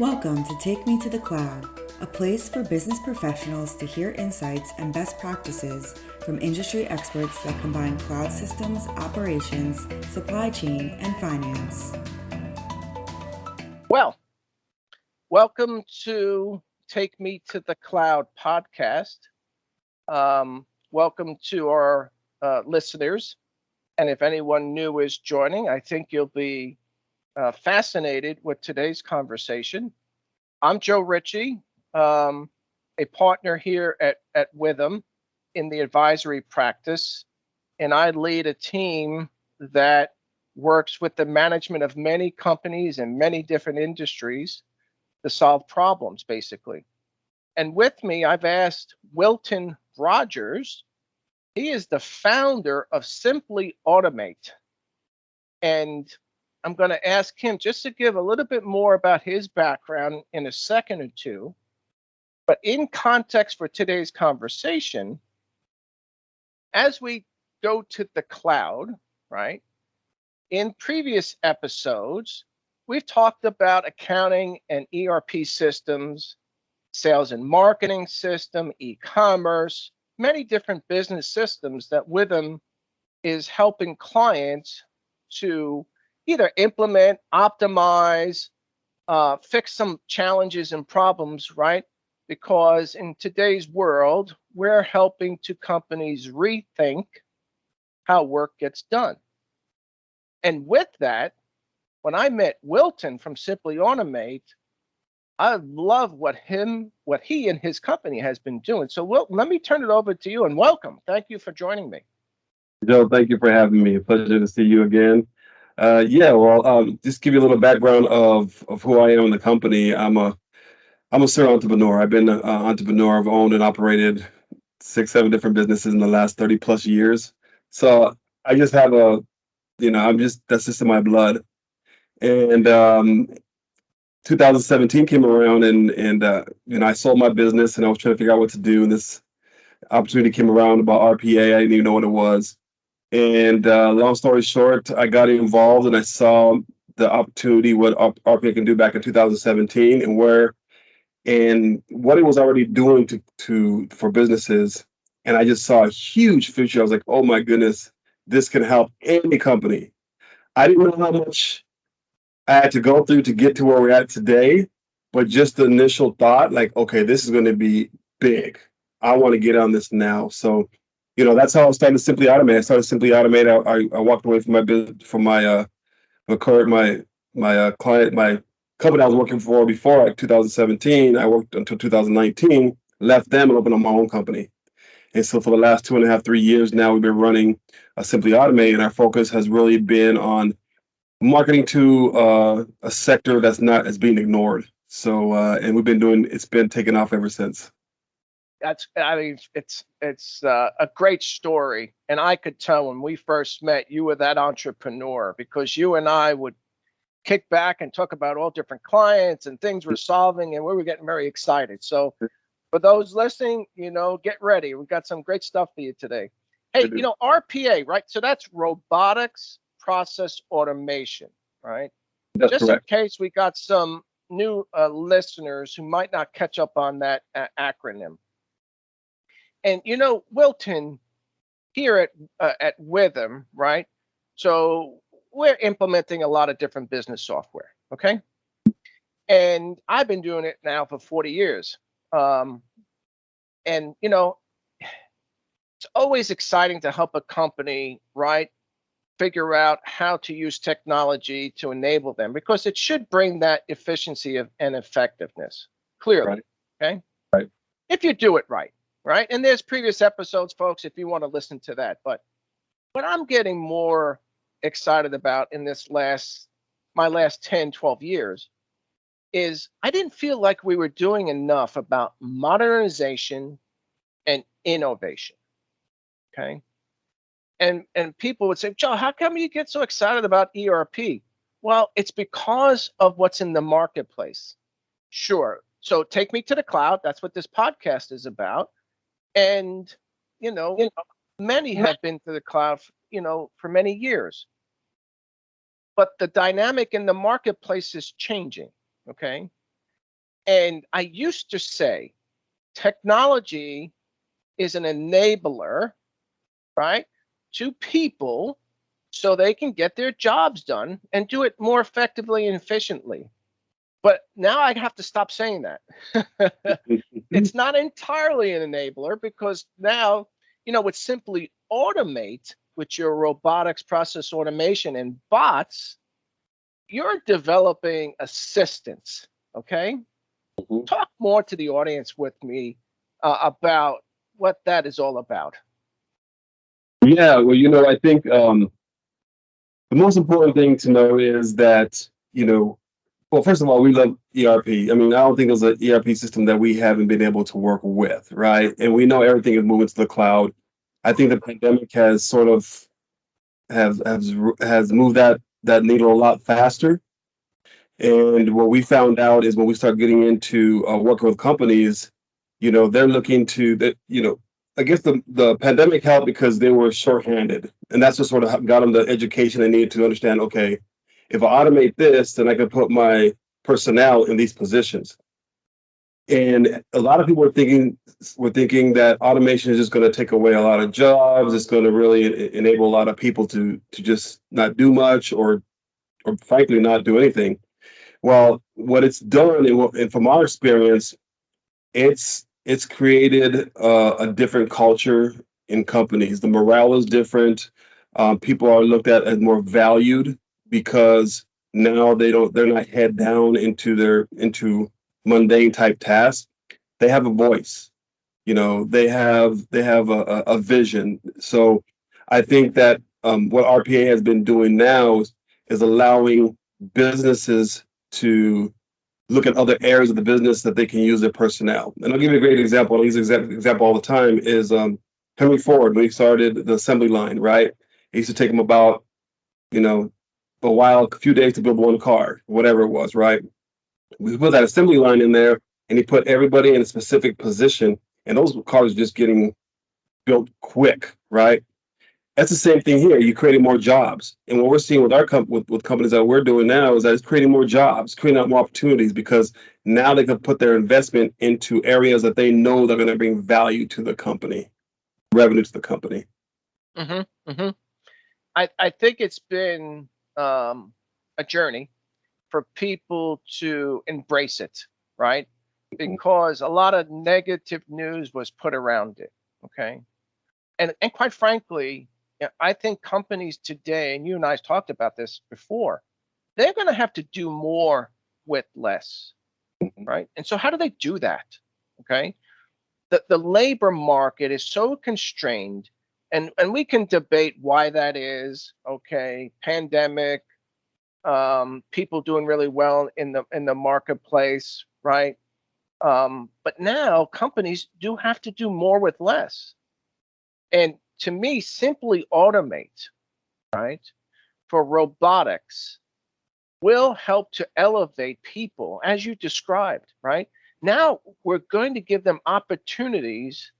Welcome to Take Me to the Cloud, a place for business professionals to hear insights and best practices from industry experts that combine cloud systems, operations, supply chain, and finance. Well, welcome to Take Me to the Cloud podcast. Welcome to our listeners. And if anyone new is joining, I think you'll be fascinated with today's conversation. I'm Joe Ritchie, a partner here at Witham in the advisory practice, and I lead a team that works with the management of many companies and many different industries to solve problems, basically. And with me, I've asked Wilton Rogers. He is the founder of Simply Automate. And I'm going to ask him just to give a little bit more about his background in a second or two. But in context for today's conversation, as we go to the cloud, right? In previous episodes, we've talked about accounting and ERP systems, sales and marketing system, e-commerce, many different business systems that Witham is helping clients to either implement, optimize, fix some challenges and problems, right? Because in today's world, we're helping to companies rethink how work gets done. And with that, when I met Wilton from Simply Automate, I love what he and his company has been doing. So, Wilton, let me turn it over to you and welcome. Thank you for joining me. Joe, thank you for having me. A pleasure to see you again. Just give you a little background of who I am in the company. I'm a serial entrepreneur. I've been an entrepreneur. I've owned and operated 6, 7 different businesses in the last 30 plus years. So I just have that's just in my blood. And 2017 came around, and I sold my business, and I was trying to figure out what to do. And this opportunity came around about RPA. I didn't even know what it was. And long story short, I got involved, and I saw the opportunity what RPA can do back in 2017, and what it was already doing for businesses. And I just saw a huge future. I was like, oh my goodness, this can help any company. I didn't know how much I had to go through to get to where we're at today, but just the initial thought, like, okay, this is going to be big. I want to get on this now. So, that's how I started Simply Automate. I started Simply Automate. I walked away from my business, from my client, my company I was working for before, like 2017. I worked until 2019, left them and opened up my own company. And so for the last 2.5, 3 years now, we've been running Simply Automate, and our focus has really been on marketing to a sector that's not as being ignored. So, and it's been taking off ever since. It's a great story. And I could tell when we first met, you were that entrepreneur, because you and I would kick back and talk about all different clients and things we're solving, and we were getting very excited. So for those listening, get ready. We've got some great stuff for you today. Hey, RPA, right? So that's robotics process automation, right? That's Just correct. in case we got some new listeners who might not catch up on that acronym. And Wilton, here at Witham, right? So we're implementing a lot of different business software, okay? And I've been doing it now for 40 years. And it's always exciting to help a company, right, figure out how to use technology to enable them, because it should bring that efficiency and effectiveness, clearly, Right. okay? Right. If you do it right? And there's previous episodes, folks, if you want to listen to that. But what I'm getting more excited about in my last 10, 12 years is I didn't feel like we were doing enough about modernization and innovation, okay? And people would say, Joe, how come you get so excited about ERP? Well, it's because of what's in the marketplace. Sure. So take me to the cloud. That's what this podcast is about. And, many have been to the cloud, for many years. But the dynamic in the marketplace is changing, okay? And I used to say technology is an enabler, right, to people so they can get their jobs done and do it more effectively and efficiently. But now I have to stop saying that. It's not entirely an enabler because now, with simply automate with your robotics process automation and bots, you're developing assistants. Okay. Mhm. Talk more to the audience with me about what that is all about. Yeah, well, I think the most important thing to know is that, well, first of all, we love ERP. I mean, I don't think there's an ERP system that we haven't been able to work with, right? And we know everything is moving to the cloud. I think the pandemic has sort of has moved that needle a lot faster. And what we found out is when we start getting into working with companies, they're looking to that, I guess the pandemic helped because they were shorthanded. And that's what sort of got them the education they needed to understand, okay, if I automate this, then I can put my personnel in these positions. And a lot of people were thinking that automation is just going to take away a lot of jobs. It's going to really enable a lot of people to just not do much or frankly not do anything. Well, what it's done, and from our experience, it's created a different culture in companies. The morale is different. People are looked at as more valued because now they're not head down into mundane type tasks. They have a voice. They have a vision. So I think that what RPA has been doing now is allowing businesses to look at other areas of the business that they can use their personnel. And I'll give you a great example. I use example all the time is Henry Ford when he started the assembly line, right? It used to take him about, you know, a few days to build one car, whatever it was, right? We put that assembly line in there and he put everybody in a specific position and those cars are just getting built quick, right? That's the same thing here. You're creating more jobs, and what we're seeing with our with companies that we're doing now is that it's creating more jobs, creating out more opportunities because now they can put their investment into areas that they know they're going to bring value to the company, revenue to the company. Hmm. Hmm. I think it's been a journey for people to embrace it, right? Because a lot of negative news was put around it. Okay. And quite frankly, I think companies today, and you and I have talked about this before, they're going to have to do more with less, right? And so how do they do that? Okay. The labor market is so constrained, and we can debate why that is. Okay. Pandemic, people doing really well in the marketplace, right? But now companies do have to do more with less. And to me, simply automate, right, for robotics will help to elevate people, as you described, right? Now we're going to give them opportunities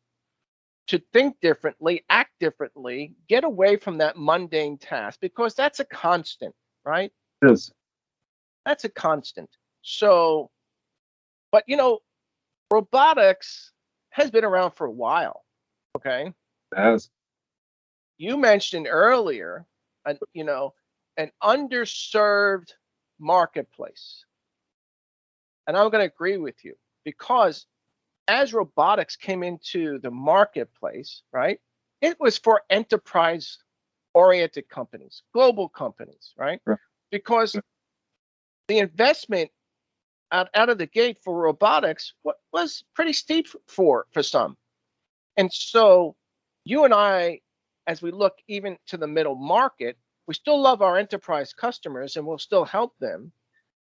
to think differently, act differently, get away from that mundane task because that's a constant, right? Yes, That's a constant. So, but robotics has been around for a while, okay? as You mentioned earlier, an underserved marketplace. And I'm going to agree with you because as robotics came into the marketplace, right, it was for enterprise oriented companies, global companies, right? right. Because the investment out of the gate for robotics was pretty steep for some. And so you and I, as we look even to the middle market, we still love our enterprise customers and we'll still help them.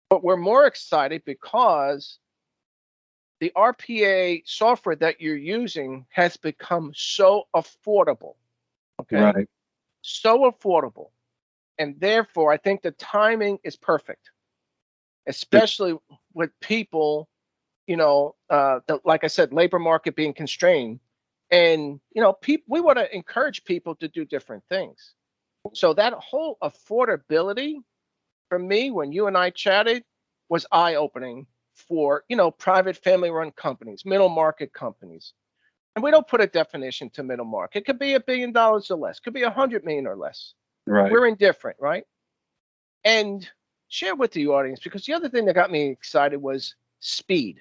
But we're more excited because the RPA software that you're using has become so affordable. Okay. Right. So affordable. And therefore, I think the timing is perfect, especially with people, like I said, labor market being constrained. And, we want to encourage people to do different things. So that whole affordability for me, when you and I chatted, was eye opening for, private family run companies, middle market companies. And we don't put a definition to middle market. It could be $1 billion or less, could be 100 million or less. Right. We're indifferent, right? And share with the audience, because the other thing that got me excited was speed,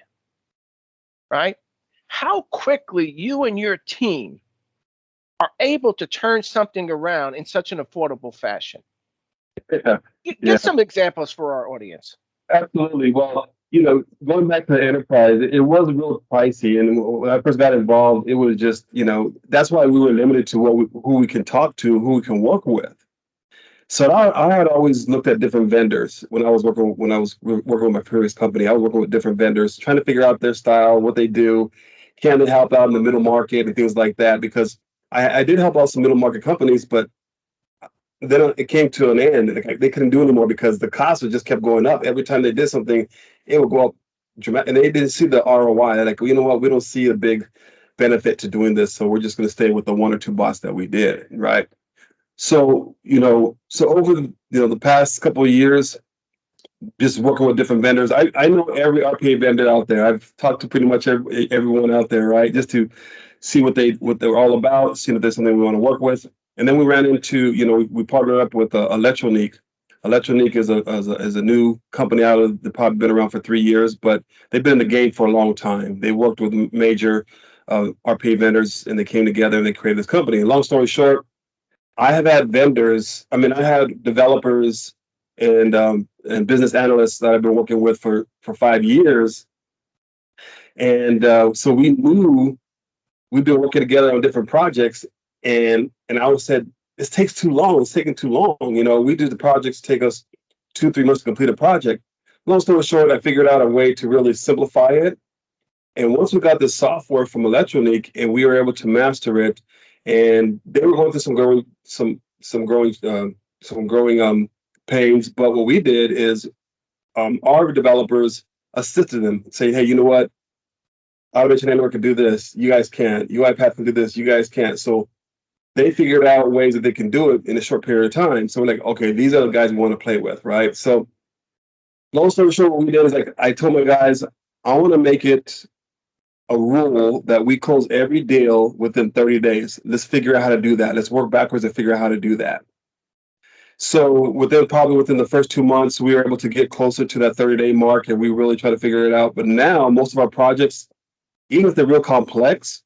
right? How quickly you and your team are able to turn something around in such an affordable fashion. Yeah. Give some examples for our audience. Absolutely. Well, going back to the enterprise, it was real pricey. And when I first got involved, it was just, that's why we were limited to who we can talk to, who we can work with. So I had always looked at different vendors when I was working with my previous company. I was working with different vendors, trying to figure out their style, what they do, can they help out in the middle market and things like that. Because I did help out some middle market companies, but then it came to an end. They couldn't do anymore because the costs just kept going up. Every time they did something, it would go up dramatic, and they didn't see the ROI. They're like, you know what, we don't see a big benefit to doing this, so we're just going to stay with the one or two bots that we did, right? So over the past couple of years, just working with different vendors, I know every RPA vendor out there. I've talked to pretty much everyone out there, right? Just to see what they're all about, see if there's something we want to work with. And then we ran into, we partnered up with Electronique. Electronique is a new company they've probably been around for 3 years, but they've been in the game for a long time. They worked with major RPA vendors, and they came together and they created this company. Long story short, I have had vendors. I mean, I had developers and business analysts that I've been working with for 5 years, and so we knew we've been working together on different projects, and I always said, this takes too long. It's taking too long. We do the projects take us 2-3 months to complete a project. Long story short, I figured out a way to really simplify it. And once we got the software from Electronique and we were able to master it, and they were going through some growing pains. But what we did is our developers assisted them, saying, hey, you know what? Automation Network can do this. You guys can't. UiPath can do this. You guys can't. So they figured out ways that they can do it in a short period of time. So we're like, okay, these are the guys we want to play with, right? So long story short, what we did is I told my guys, I want to make it a rule that we close every deal within 30 days. Let's figure out how to do that. Let's work backwards and figure out how to do that. So within the first 2 months, we were able to get closer to that 30-day mark, and we really try to figure it out. But now most of our projects, even if they're real complex,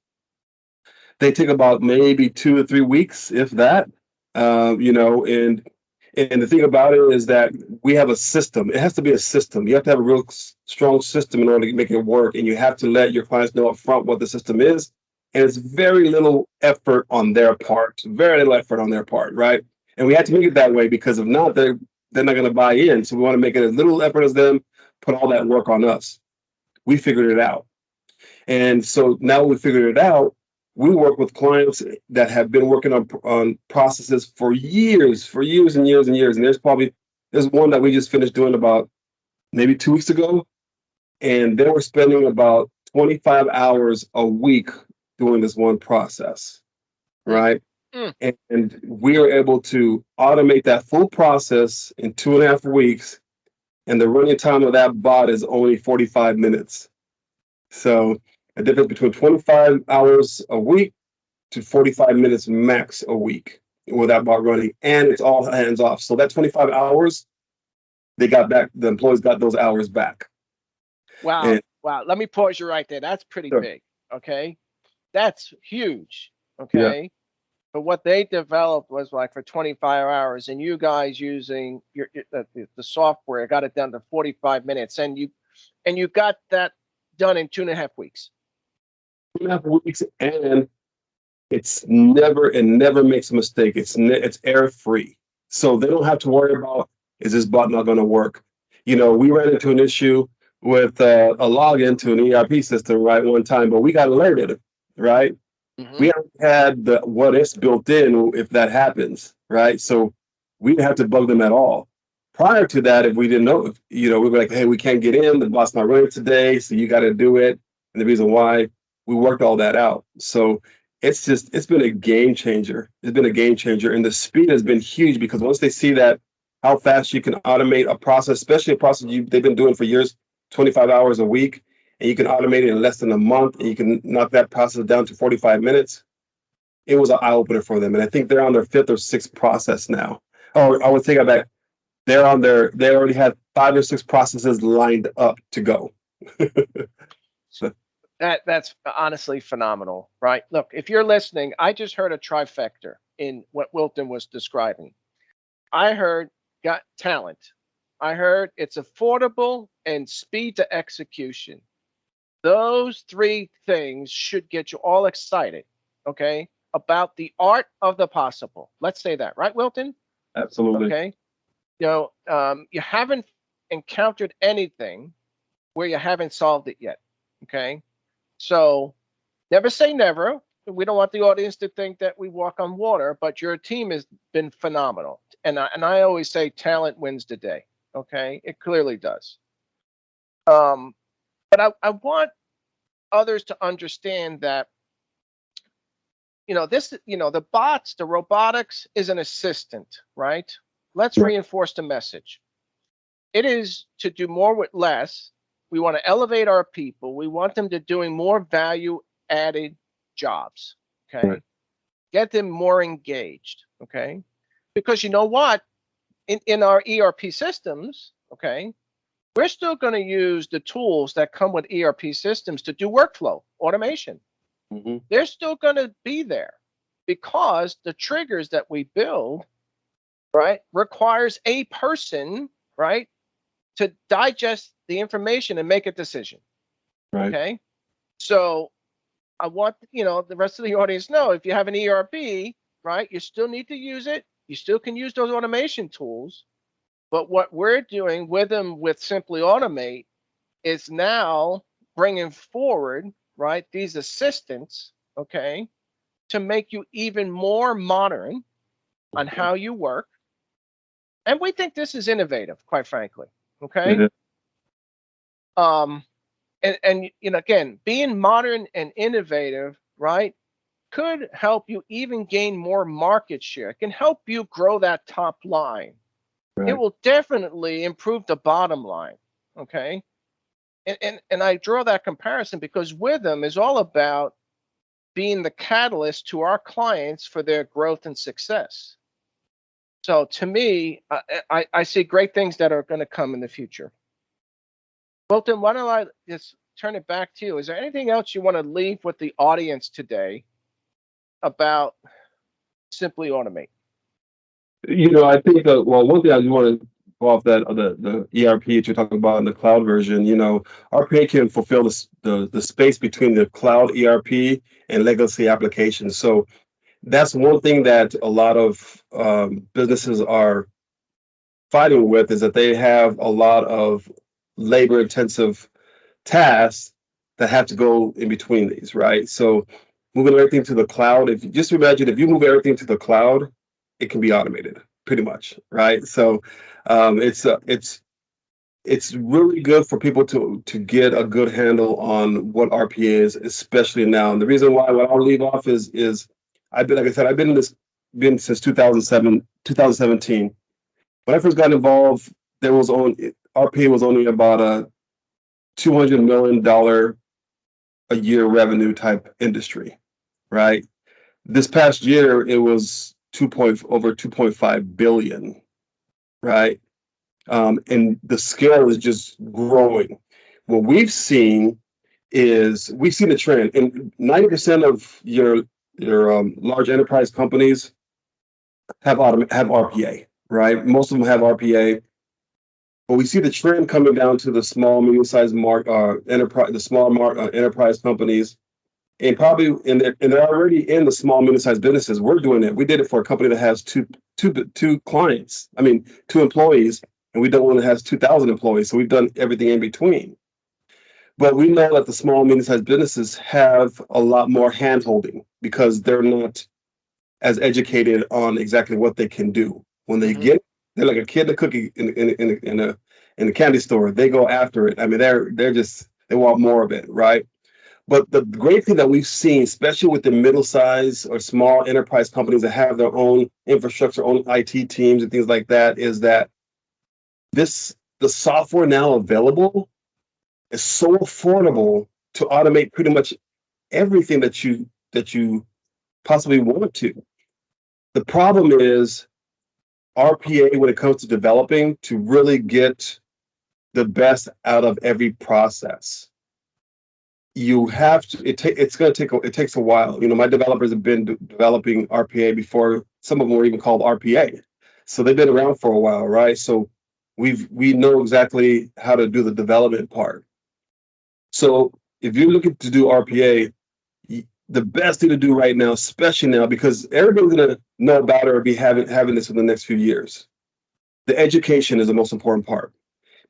they take about maybe 2 or 3 weeks, if that. And the thing about it is that we have a system. It has to be a system. You have to have a real strong system in order to make it work, and you have to let your clients know up front what the system is. And it's very little effort on their part. Very little effort on their part, right? And we had to make it that way because if not, they're not going to buy in. So we want to make it as little effort as them, put all that work on us. We figured it out. And so now we figured it out, we work with clients that have been working on processes for years and years and years. And there's one that we just finished doing about maybe 2 weeks ago. And they were spending about 25 hours a week doing this one process, right? And we are able to automate that full process in 2.5 weeks. And the running time of that bot is only 45 minutes. So a difference between 25 hours a week to 45 minutes max a week with that bot running, and it's all hands off. So that 25 hours, the employees got those hours back. Wow. Wow. Let me pause you right there. That's pretty big. Okay. That's huge. Okay. Yeah. But what they developed was like for 25 hours, and you guys using the software got it down to 45 minutes, and you got that done in 2.5 weeks. 2.5 weeks, and it never makes a mistake. It's error free, so they don't have to worry about, is this bot not going to work? We ran into an issue with a login to an ERP system, right, one time, but we got alerted, right? Mm-hmm. We haven't had the what ifs built in if that happens, right? So we didn't have to bug them at all. Prior to that, if we didn't know, we were like, hey, we can't get in, the bot's not running today, so you got to do it. And the reason why, we worked all that out. So it's been a game changer. It's been a game changer. And the speed has been huge because once they see that, how fast you can automate a process, especially a process they've been doing for years, 25 hours a week, and you can automate it in less than a month, and you can knock that process down to 45 minutes. It was an eye opener for them, and I think they're on their fifth or sixth process now. Or I would take it back. They already had 5 or 6 processes lined up to go. So, That's honestly phenomenal, right? Look, if you're listening, I just heard a trifecta in what Wilton was describing. I heard got talent. I heard it's affordable and speed to execution. Those three things should get you all excited, okay, about the art of the possible. Let's say that, right, Wilton? absolutely. Okay. You haven't encountered anything where you haven't solved it yet. Okay. So never say never. We don't want the audience to think that we walk on water, but your team has been phenomenal. And I always say talent wins the day. Okay. It clearly does. But I want others to understand that, the bots, the robotics is an assistant, right? Let's Right. reinforce the message. It is to do more with less. We want to elevate our people. We want them to doing more value added jobs. Okay. Right. Get them more engaged. Okay. Because you know what? In our ERP systems, okay, we're still going to use the tools that come with ERP systems to do workflow automation. hmm They're still going to be there because the triggers that we build, right, requires a person, right, to digest the information and make a decision. Right. Okay. So I want, the rest of the audience know if you have an ERP, right, you still need to use it. You still can use those automation tools. But what we're doing with them with Simply Automate is now bringing forward, right, these assistants, okay, to make you even more modern on how you work. And we think this is innovative, quite frankly. Okay. It Um, and again, being modern and innovative, right, could help you even gain more market share. It can help you grow that top line. It Right. will definitely improve the bottom line. Okay. And I draw that comparison because Rhythm is all about being the catalyst to our clients for their growth and success. So to me, I see great things that are going to come in the future. Wilton, why don't I just turn it back to you? Is there anything else you want to leave with the audience today about Simply Automate? I think one thing I just want to go off that the ERP that you're talking about in the cloud version. RPA can fulfill the space between the cloud ERP and legacy applications. So that's one thing that a lot of businesses are fighting with, is that they have a lot of labor intensive tasks that have to go in between these, right? So moving everything to the cloud, if you just imagine, if you move everything to the cloud, it can be automated pretty much, right? So it's really good for people to get a good handle on what RPA is, especially now. And the reason why what I'll leave off is I've been, like I said, I've been in this been since 2017. When I first got involved, there was only RPA was only about a $200 million a year revenue type industry, right? This past year, it was over 2.5 billion, right? And the scale is just growing. What we've seen a trend, and 90% of your large enterprise companies have RPA, right? Most of them have RPA, but we see the trend coming down to the small, medium-sized enterprise, the small enterprise companies, and probably and they're already in the small, medium-sized businesses. We're doing it. We did it for a company that has two clients. I mean, 2 employees, and we done one that has 2,000 employees. So we've done everything in between. But we know that the small, medium-sized businesses have a lot more hand-holding because they're not as educated on exactly what they can do. When they Mhm. get, they're like a kid in a cookie in a candy store. They go after it. I mean, they want more of it, right? But the great thing that we've seen, especially with the middle-sized or small enterprise companies that have their own infrastructure, own IT teams and things like that, is that the software now available It's so affordable to automate pretty much everything that you possibly want to. The problem is RPA when it comes to developing to really get the best out of every process. You have to it's going to take it takes a while. My developers have been developing RPA before some of them were even called RPA. So they've been around for a while, right? So we know exactly how to do the development part. So if you're looking to do RPA, the best thing to do right now, especially now, because everybody's going to know about it or be having this in the next few years. The education is the most important part,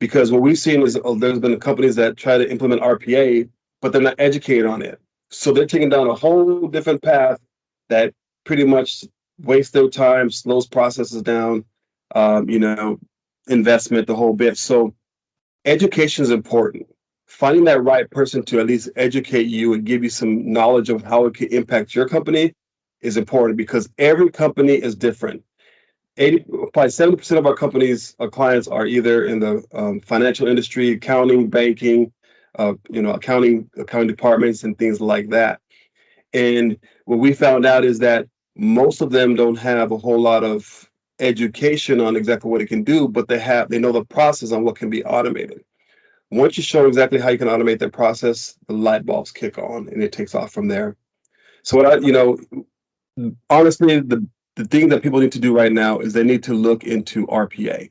because what we've seen is there's been companies that try to implement RPA, but they're not educated on it. So they're taking down a whole different path that pretty much wastes their time, slows processes down, investment, the whole bit. So education is important. Finding that right person to at least educate you and give you some knowledge of how it can impact your company is important, because every company is different. Probably 70% of our clients are either in the financial industry, accounting, banking, accounting departments and things like that. And what we found out is that most of them don't have a whole lot of education on exactly what it can do, but they know the process on what can be automated. Once you show exactly how you can automate that process, the light bulbs kick on and it takes off from there. So honestly, the thing that people need to do right now is they need to look into RPA.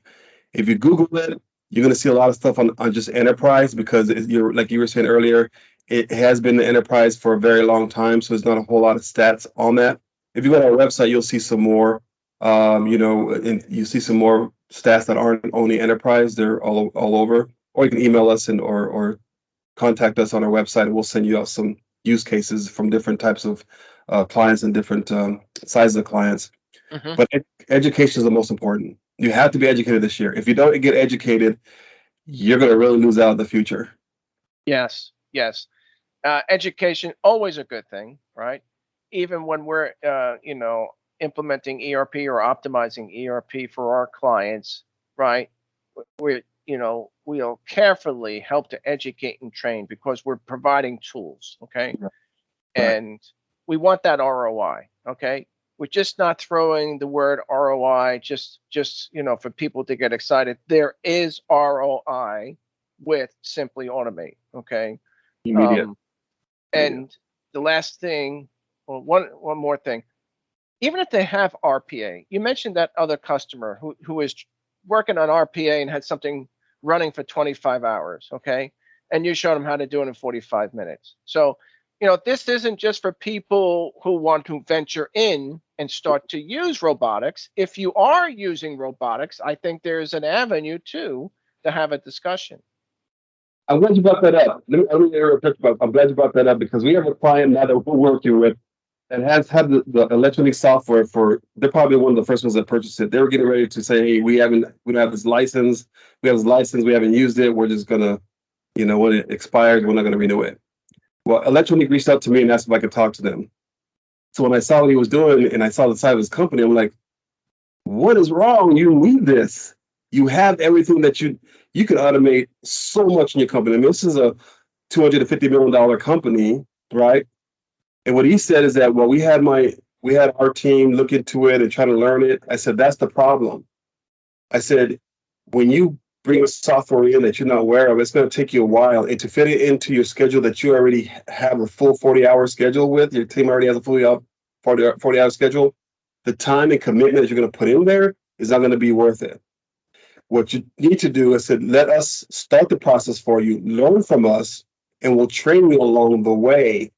If you Google it, you're going to see a lot of stuff on just enterprise, because you're like you were saying earlier, it has been the enterprise for a very long time. So there's not a whole lot of stats on that. If you go to our website, you'll see some more, and you see some more stats that aren't only enterprise. They're all over. Or you can email us or contact us on our website, and we'll send you out some use cases from different types of clients and different sizes of clients. Mhm. But education is the most important. You have to be educated this year. If you don't get educated, you're going to really lose out in the future. Yes, yes. Education always a good thing, right? Even when we're implementing ERP or optimizing ERP for our clients, right? We'll carefully help to educate and train, because we're providing tools, okay? Right. And we want that ROI, okay? We're just not throwing the word ROI just for people to get excited. There is ROI with Simply Automate, okay? Immediate. And the last thing, well, one more thing. Even if they have RPA, you mentioned that other customer who is working on RPA and had something running for 25 hours, okay? And you showed them how to do it in 45 minutes. So, this isn't just for people who want to venture in and start to use robotics. If you are using robotics, I think there's an avenue too to have a discussion. I'm glad you brought that up. I'm glad you brought that up, because we have a client now that we're working with that has had the electronic software for. They're probably one of the first ones that purchased it. They were getting ready to say, "Hey, we don't have this license. We have this license. We haven't used it. We're just gonna, when it expires, we're not gonna renew it." Well, Electronic reached out to me and asked if I could talk to them. So when I saw what he was doing and I saw the side of his company, I'm like, "What is wrong? You need this. You have everything that you can automate so much in your company." I mean, this is a $250 million company, right? And what he said is that, well, we had our team look into it and try to learn it. I said, that's the problem. I said, when you bring software in that you're not aware of, it's going to take you a while. And to fit it into your schedule that you already have a full 40-hour schedule with, your team already has a full 40-hour schedule, the time and commitment that you're going to put in there is not going to be worth it. What you need to do is let us start the process for you, learn from us, and we'll train you along the way.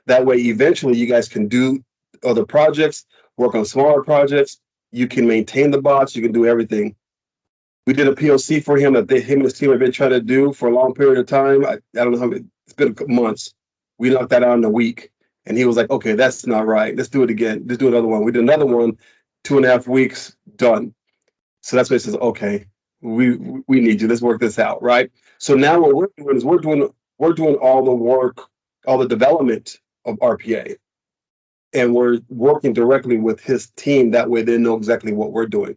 That way, eventually, you guys can do other projects, work on smaller projects. You can maintain the bots. You can do everything. We did a POC for him that him and his team have been trying to do for a long period of time. I don't know how many, it's been months. We knocked that out in a week. And he was like, "Okay, that's not right. Let's do it again. Let's do another one." We did another one, 2.5 weeks, done. So that's why he says, "Okay, we need you. Let's work this out," right? So now what we're doing is we're doing all the work, all the development of RPA, and we're working directly with his team. That way, they know exactly what we're doing.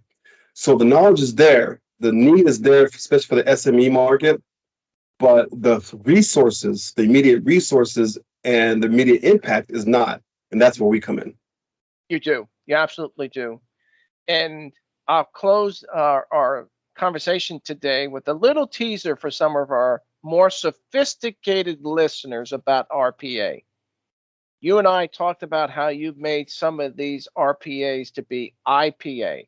So the knowledge is there, the need is there, especially for the SME market. but the resources, the immediate resources and the immediate impact is not. And that's where we come in. You do. You absolutely do. And I'll close our conversation today with a little teaser for some of our more sophisticated listeners about RPA. You and I talked about how you've made some of these RPAs to be IPA,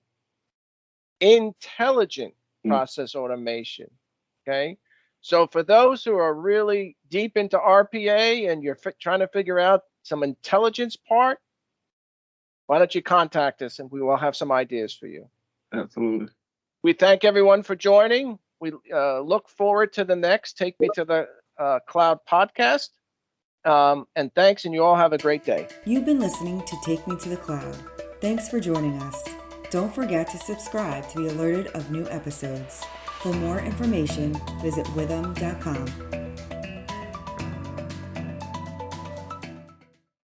intelligent process automation. Okay. So for those who are really deep into RPA and you're trying to figure out some intelligence part, why don't you contact us and we will have some ideas for you. Absolutely. We thank everyone for joining. We look forward to the next Take Me to the Cloud podcast. And thanks, and you all have a great day. You've been listening to Take Me to the Cloud. Thanks for joining us. Don't forget to subscribe to be alerted of new episodes. For more information, visit withum.com.